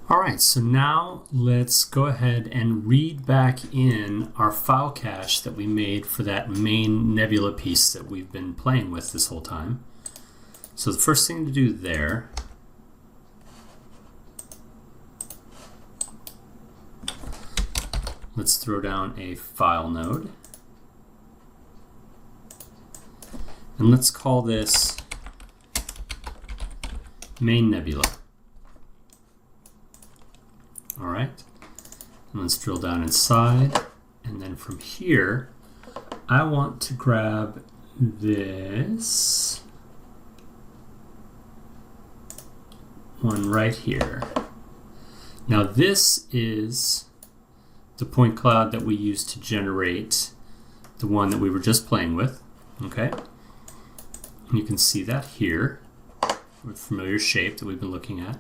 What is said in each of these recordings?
All right, so now let's go ahead and read back in our file cache that we made for that main nebula piece that we've been playing with this whole time. So the first thing to do there, let's throw down a file node. And let's call this main nebula. All right, and let's drill down inside. And then from here, I want to grab this one right here. Now this is the point cloud that we used to generate the one that we were just playing with, okay? And you can see that here with familiar shape that we've been looking at.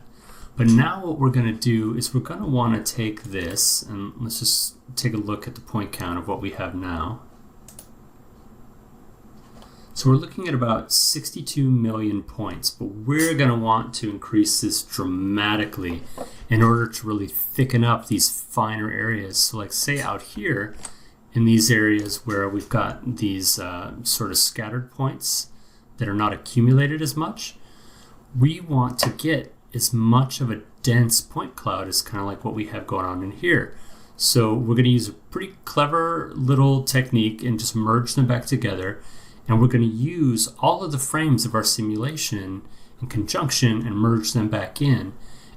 But now what we're going to do is we're going to want to take this, and let's just take a look at the point count of what we have now. So we're looking at about 62 million points, but we're going to want to increase this dramatically in order to really thicken up these finer areas. So like say out here in these areas where we've got these sort of scattered points that are not accumulated as much, we want to get as much of a dense point cloud as kind of like what we have going on in here. So we're going to use a pretty clever little technique and just merge them back together. And we're going to use all of the frames of our simulation in conjunction and merge them back in.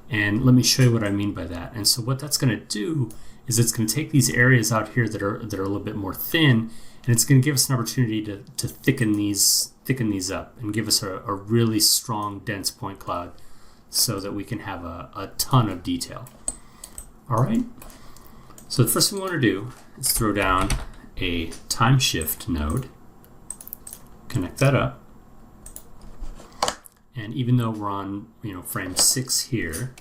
And let me show you what I mean by that. And so what that's going to do is it's going to take these areas out here that are a little bit more thin, and it's going to give us an opportunity to thicken these up and give us a really strong, dense point cloud, so that we can have a ton of detail. All right, so the first thing we want to do is throw down a time shift node, connect that up, and even though we're on frame 6 here,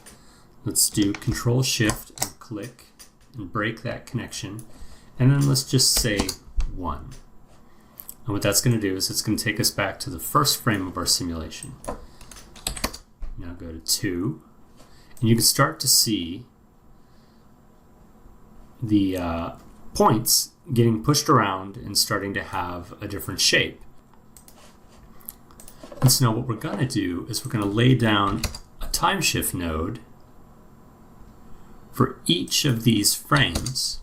let's do Control Shift and click and break that connection, and then let's just say 1. And what that's going to do is it's going to take us back to the first frame of our simulation. Now go to 2, and you can start to see the points getting pushed around and starting to have a different shape. And so now what we're going to do is we're going to lay down a time shift node for each of these frames.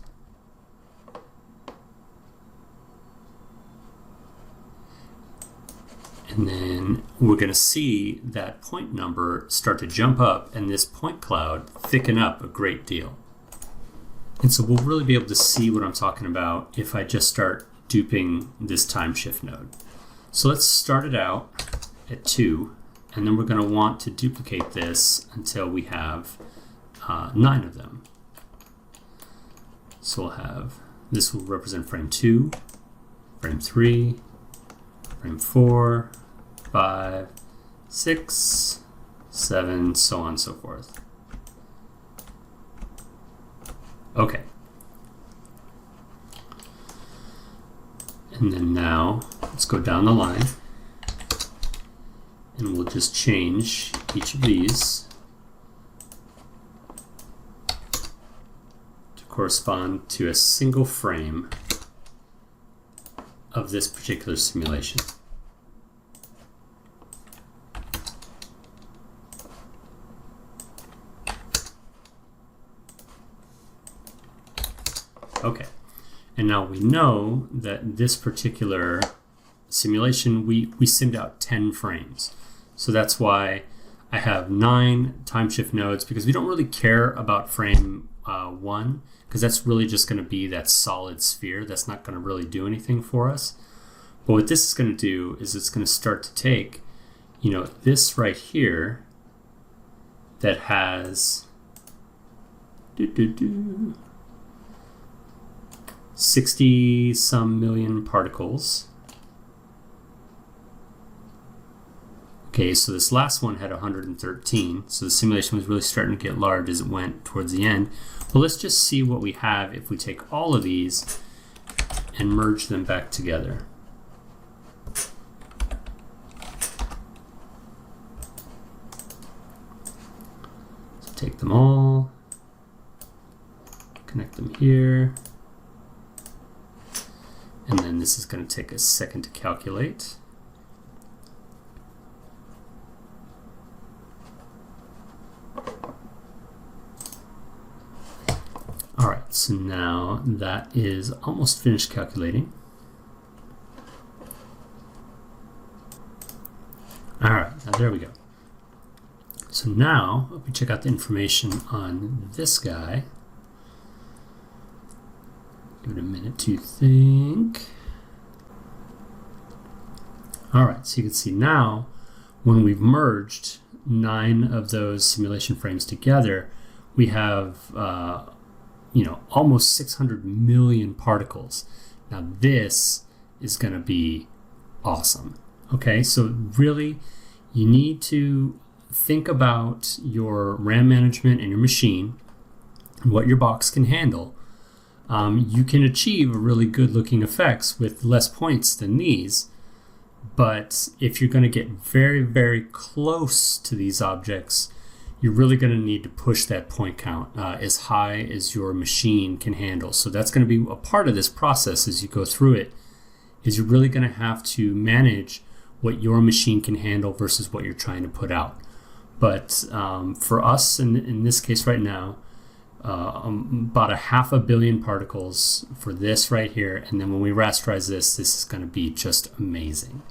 And then we're going to see that point number start to jump up and this point cloud thicken up a great deal. And so we'll really be able to see what I'm talking about if I just start duping this time shift node. So let's start it out at 2, and then we're going to want to duplicate this until we have 9 of them. So we'll have, this will represent frame 2, frame 3, frame 4, 5, 6, 7, so on and so forth. Okay. And then now let's go down the line, and we'll just change each of these to correspond to a single frame of this particular simulation. Okay, and now we know that this particular simulation, we simmed out 10 frames. So that's why I have 9 time shift nodes, because we don't really care about frame 1, because that's really just going to be that solid sphere. That's not going to really do anything for us. But what this is going to do is it's going to start to take, this right here that has 60 some million particles. Okay, so this last one had 113, so the simulation was really starting to get large as it went towards the end. But let's just see what we have if we take all of these and merge them back together. take them all, connect them here, and then this is going to take a second to calculate. All right, so now that is almost finished calculating. All right, now there we go. So now, if we check out the information on this guy, give it a minute to think. All right, so you can see now, when we've merged 9 of those simulation frames together, we have almost 600 million particles. Now this is going to be awesome. Okay, so really, you need to think about your RAM management and your machine and what your box can handle. You can achieve really good looking effects with less points than these, but if you're going to get very, very close to these objects, you're really going to need to push that point count as high as your machine can handle. So that's going to be a part of this process as you go through it, is you're really going to have to manage what your machine can handle versus what you're trying to put out. But for us in this case right now, about 500 million particles for this right here, and then when we rasterize this is going to be just amazing.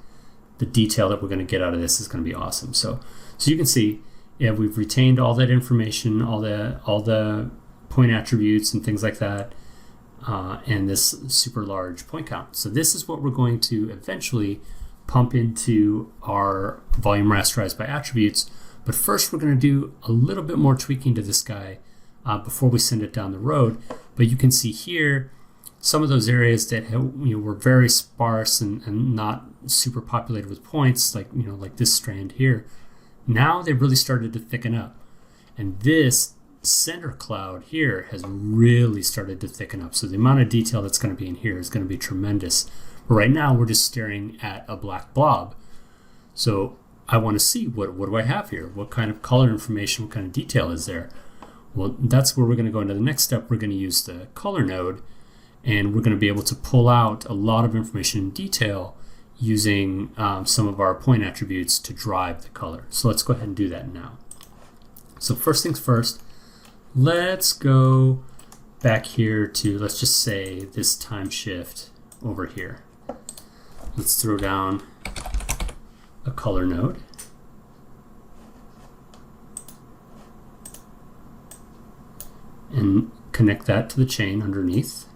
The detail that we're going to get out of this is going to be awesome. So you can see, yeah, we've retained all that information, all the point attributes and things like that, and this super large point count. So this is what we're going to eventually pump into our volume rasterized by attributes. But first we're going to do a little bit more tweaking to this guy before we send it down the road. But you can see here some of those areas that were very sparse and not super populated with points, like like this strand here. Now they've really started to thicken up, and this center cloud here has really started to thicken up. So the amount of detail that's going to be in here is going to be tremendous. But right now we're just staring at a black blob. So I want to see what do I have here? What kind of color information, what kind of detail is there? Well, that's where we're going to go into the next step. We're going to use the color node, and we're going to be able to pull out a lot of information in detail using some of our point attributes to drive the color. So let's go ahead and do that now. So first things first, let's go back here to, let's just say, this time shift over here. Let's throw down a color node. And connect that to the chain underneath.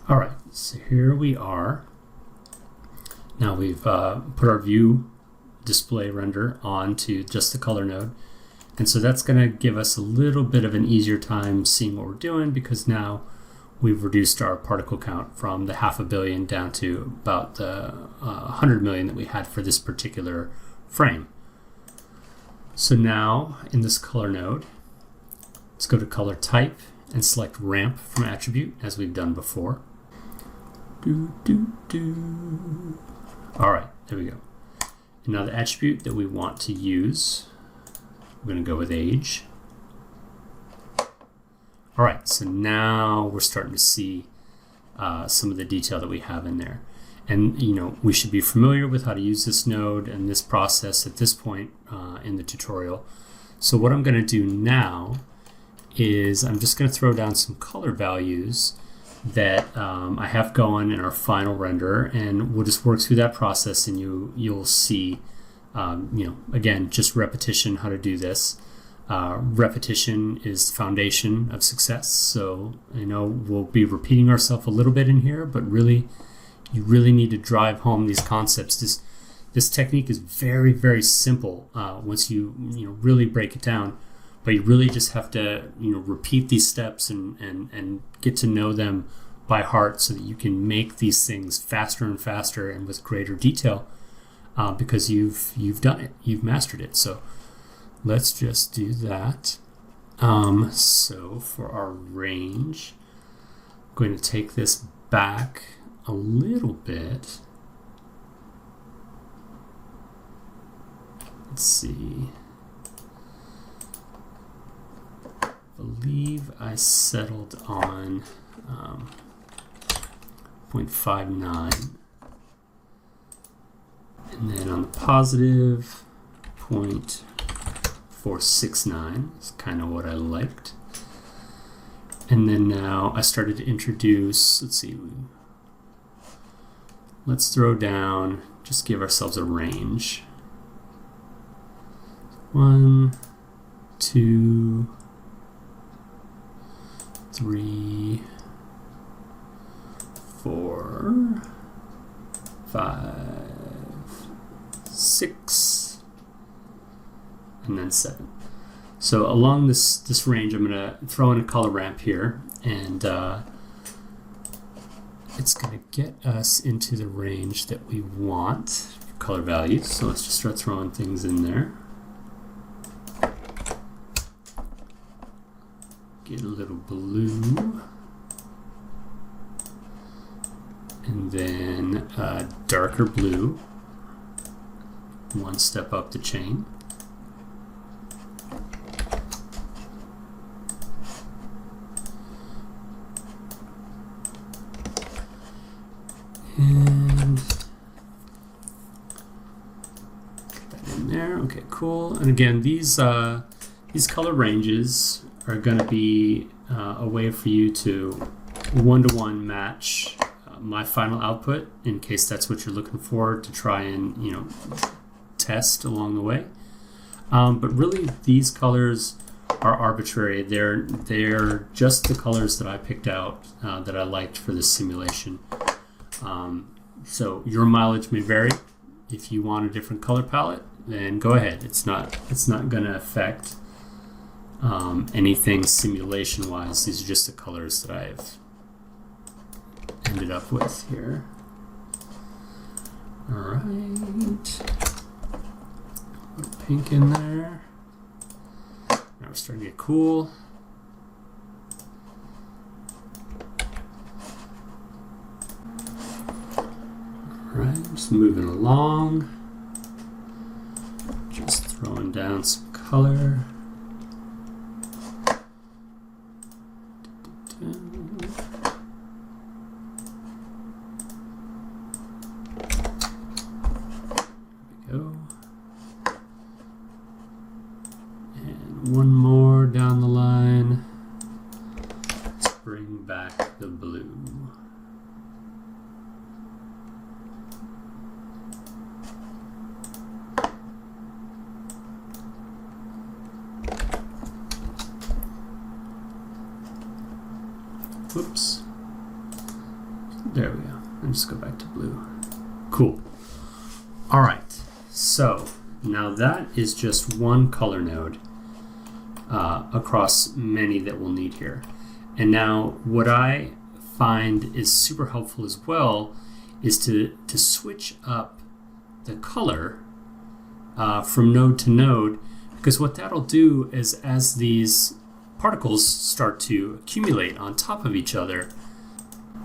All right, so here we are. Now we've put our view display render onto just the color node. And so that's going to give us a little bit of an easier time seeing what we're doing, because now we've reduced our particle count from the 500 million down to about the 100 million that we had for this particular frame. So now in this color node, let's go to color type and select ramp from attribute as we've done before. All right, there we go. And now the attribute that we want to use, we're going to go with age. All right, so now we're starting to see some of the detail that we have in there. And we should be familiar with how to use this node and this process at this point in the tutorial. So what I'm going to do now is I'm just going to throw down some color values that I have going in our final render, and we'll just work through that process, and you'll see, again, just repetition how to do this. Repetition is the foundation of success. So we'll be repeating ourselves a little bit in here, but really, you really need to drive home these concepts. This technique is very, very simple once you really break it down. But you really just have to repeat these steps and get to know them by heart, so that you can make these things faster and faster and with greater detail, because you've done it, you've mastered it. So let's just do that. So for our range, I'm going to take this back a little bit. Let's see. believe I settled on 0.59. And then on the positive, 0.469 is kind of what I liked. And then now I started to introduce, let's see, let's throw down, just give ourselves a range. 1, 2, 3, 4, 5, 6, and then 7. So along this range, I'm going to throw in a color ramp here, and it's going to get us into the range that we want for color values. So let's just start throwing things in there. Get a little blue, and then a darker blue, one step up the chain. And get that in there. Okay, cool. And again, these color ranges are going to be a way for you to one-to-one match my final output, in case that's what you're looking for to try and test along the way. But really, these colors are arbitrary. They're just the colors that I picked out that I liked for this simulation. So your mileage may vary. If you want a different color palette, then go ahead. It's not going to affect anything simulation wise. These are just the colors that I've ended up with here. All right, put pink in there. Now we're starting to get cool. All right, just moving along, just throwing down some color. One more down the line. Let's bring back the blue. Whoops. There we go. And just go back to blue. Cool. All right. So now that is just one color node across many that we'll need here. And now what I find is super helpful as well is to switch up the color from node to node, because what that'll do is as these particles start to accumulate on top of each other,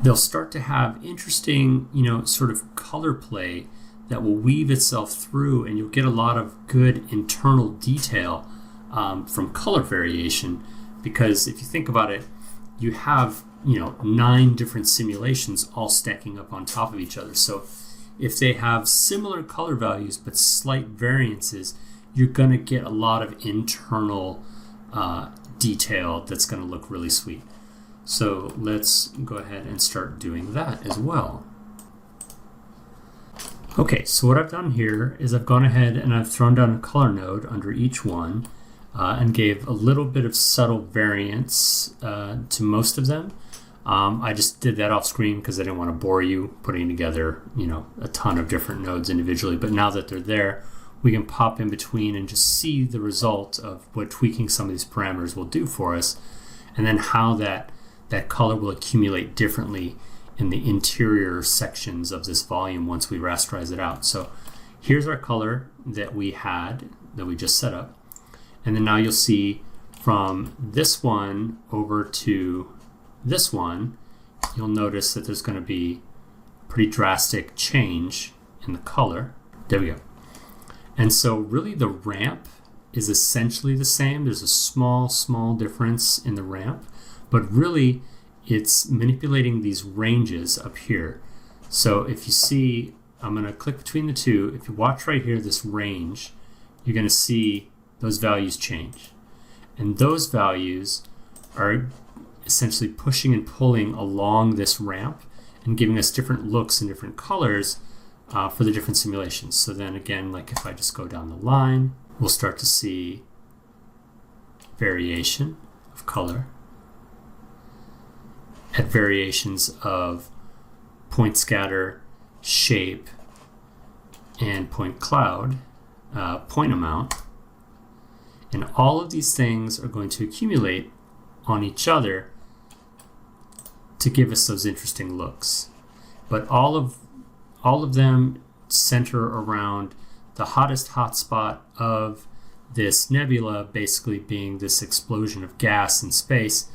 they'll start to have interesting, sort of color play that will weave itself through, and you'll get a lot of good internal detail from color variation. Because if you think about it, you have 9 different simulations all stacking up on top of each other. So if they have similar color values but slight variances, you're going to get a lot of internal detail that's going to look really sweet. So let's go ahead and start doing that as well. Okay, so what I've done here is I've gone ahead and I've thrown down a color node under each one and gave a little bit of subtle variance to most of them. I just did that off screen because I didn't want to bore you putting together, a ton of different nodes individually. But now that they're there, we can pop in between and just see the result of what tweaking some of these parameters will do for us, and then how that color will accumulate differently in the interior sections of this volume once we rasterize it out. So here's our color that we just set up. And then now you'll see from this one over to this one, you'll notice that there's going to be a pretty drastic change in the color. There we go. And so really the ramp is essentially the same. There's a small difference in the ramp, but really it's manipulating these ranges up here. So if you see, I'm going to click between the two. If you watch right here, this range, you're going to see those values change. And those values are essentially pushing and pulling along this ramp and giving us different looks and different colors for the different simulations. So then again, like if I just go down the line, we'll start to see variation of color at variations of point scatter, shape, and point cloud, point amount. And all of these things are going to accumulate on each other to give us those interesting looks. But all of them center around the hottest hotspot of this nebula, basically being this explosion of gas in space.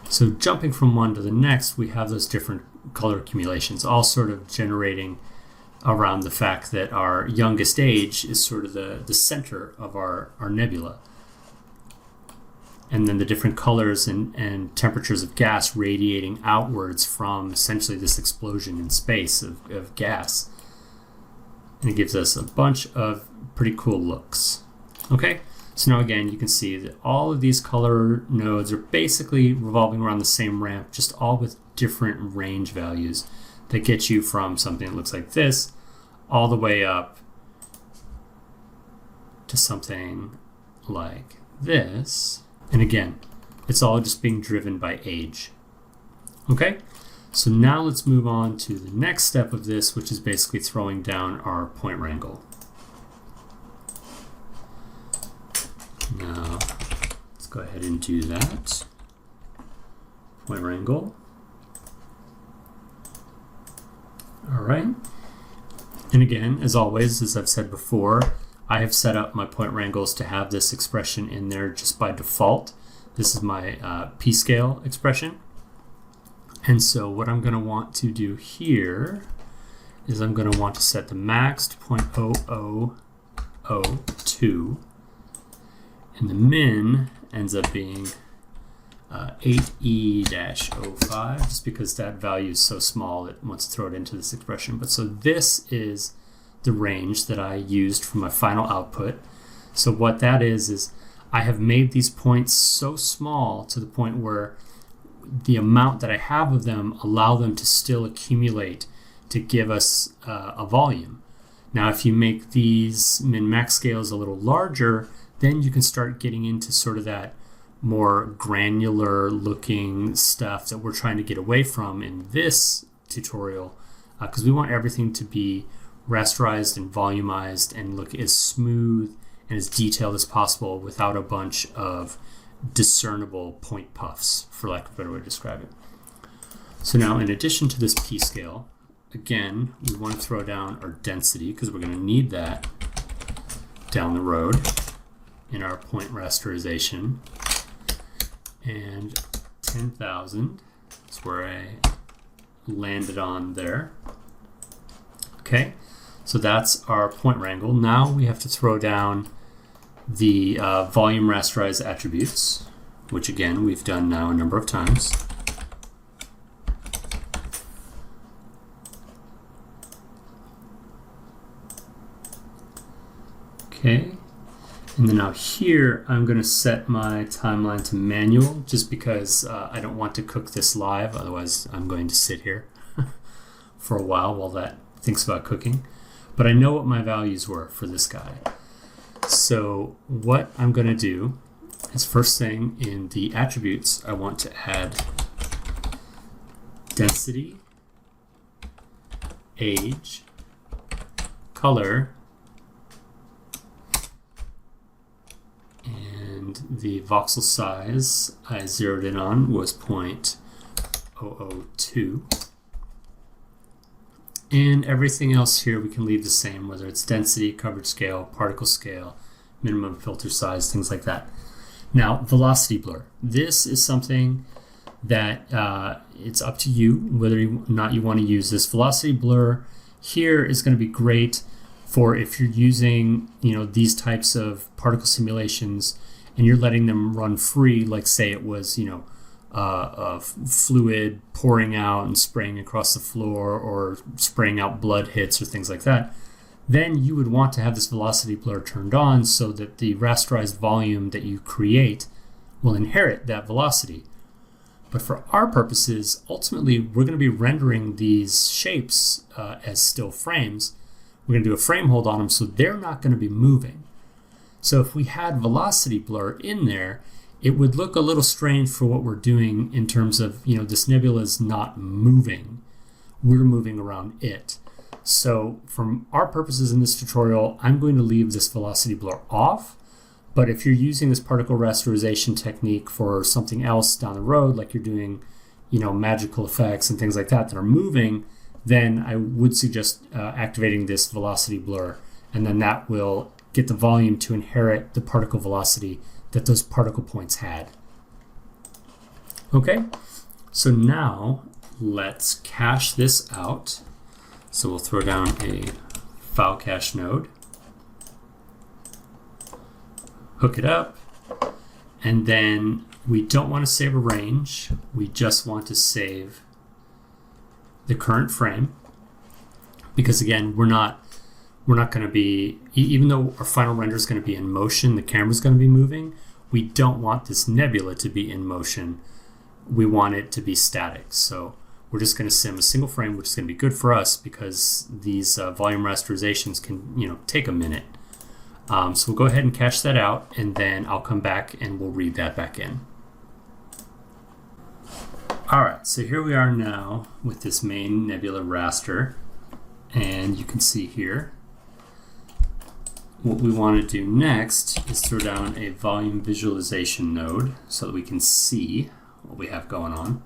So jumping from one to the next, we have those different color accumulations, all sort of generating around the fact that our youngest age is sort of the center of our nebula. And then the different colors and temperatures of gas radiating outwards from essentially this explosion in space of gas. And it gives us a bunch of pretty cool looks. Okay, so now again, you can see that all of these color nodes are basically revolving around the same ramp, just all with different range values that get you from something that looks like this all the way up to something like this. And again, it's all just being driven by age. Okay, so now let's move on to the next step of this, which is basically throwing down our point wrangle. Now, let's go ahead and do that. Point wrangle. All right. And again, as always, as I've said before, I have set up my point wrangles to have this expression in there just by default. This is my p-scale expression. And so what I'm going to want to do here is I'm going to want to set the max to 0.0002, and the min ends up being 8e-05, just because that value is so small it wants to throw it into this expression. But so this is the range that I used for my final output. So what that is I have made these points so small to the point where the amount that I have of them allow them to still accumulate to give us a volume. Now, if you make these min-max scales a little larger, then you can start getting into sort of that more granular looking stuff that we're trying to get away from in this tutorial, because we want everything to be rasterized and volumized and look as smooth and as detailed as possible without a bunch of discernible point puffs, for lack of a better way to describe it. So now, in addition to this p-scale, again, we want to throw down our density because we're going to need that down the road in our point rasterization. And 10,000 is where I landed on there. Okay, so that's our point wrangle. Now we have to throw down the volume rasterized attributes, which again we've done now a number of times. Okay, and then now here I'm going to set my timeline to manual just because I don't want to cook this live, otherwise I'm going to sit here for a while that thinks about cooking. But I know what my values were for this guy. So what I'm going to do is, first thing in the attributes, I want to add density, age, color, and the voxel size I zeroed in on was 0.002. And everything else here we can leave the same, whether it's density, coverage scale, particle scale, minimum filter size, things like that. Now, velocity blur. This is something that it's up to you whether or not you want to use this. Velocity blur here is going to be great for if you're using, these types of particle simulations and you're letting them run free, like say it was, fluid pouring out and spraying across the floor or spraying out blood hits or things like that, then you would want to have this velocity blur turned on so that the rasterized volume that you create will inherit that velocity. But for our purposes, ultimately, we're going to be rendering these shapes as still frames. We're going to do a frame hold on them, so they're not going to be moving. So if we had velocity blur in there, it would look a little strange for what we're doing in terms of, this nebula is not moving. We're moving around it. So from our purposes in this tutorial, I'm going to leave this velocity blur off. But if you're using this particle rasterization technique for something else down the road, like you're doing, magical effects and things like that are moving, then I would suggest activating this velocity blur. And then that will get the volume to inherit the particle velocity that those particle points had. Okay, so now let's cache this out. So we'll throw down a file cache node, hook it up, and then we don't want to save a range. We just want to save the current frame, because again, we're not going to be, even though our final render is going to be in motion, the camera's going to be moving, we don't want this nebula to be in motion. We want it to be static. So we're just going to sim a single frame, which is going to be good for us because these volume rasterizations can, take a minute. So we'll go ahead and cache that out, and then I'll come back and we'll read that back in. All right, so here we are now with this main nebula raster, and you can see here what we want to do next is throw down a volume visualization node so that we can see what we have going on.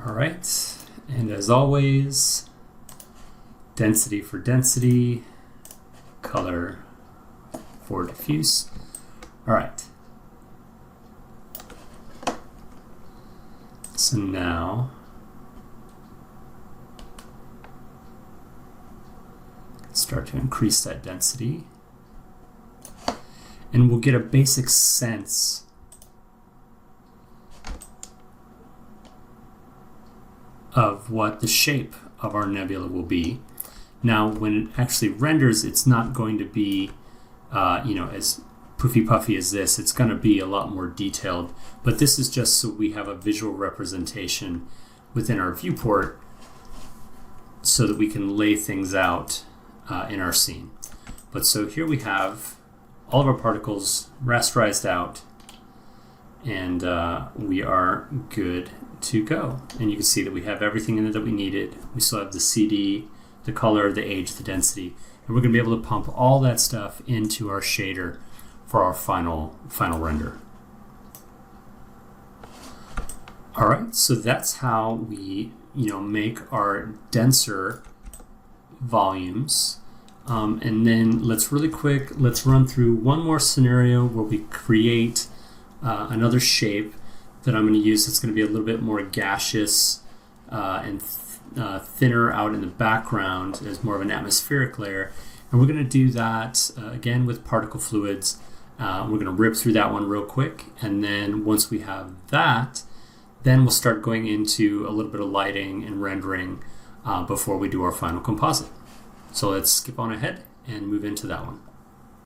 All right, and as always, density for density, color for diffuse. All right. So now start to increase that density, and we'll get a basic sense of what the shape of our nebula will be. Now, when it actually renders, it's not going to be, as poofy puffy as this. It's going to be a lot more detailed, but this is just so we have a visual representation within our viewport so that we can lay things out in our scene. But so here we have all of our particles rasterized out, and we are good to go. And you can see that we have everything in it that we needed. We still have the CD, the color, the age, the density, and we're going to be able to pump all that stuff into our shader for our final render. All right, so that's how we make our denser volumes. And then let's run through one more scenario where we create another shape that I'm going to use that's going to be a little bit more gaseous and thinner out in the background as more of an atmospheric layer. And we're going to do that again with particle fluids. We're going to rip through that one real quick, and then once we have that, then we'll start going into a little bit of lighting and rendering before we do our final composite. So let's skip on ahead and move into that one.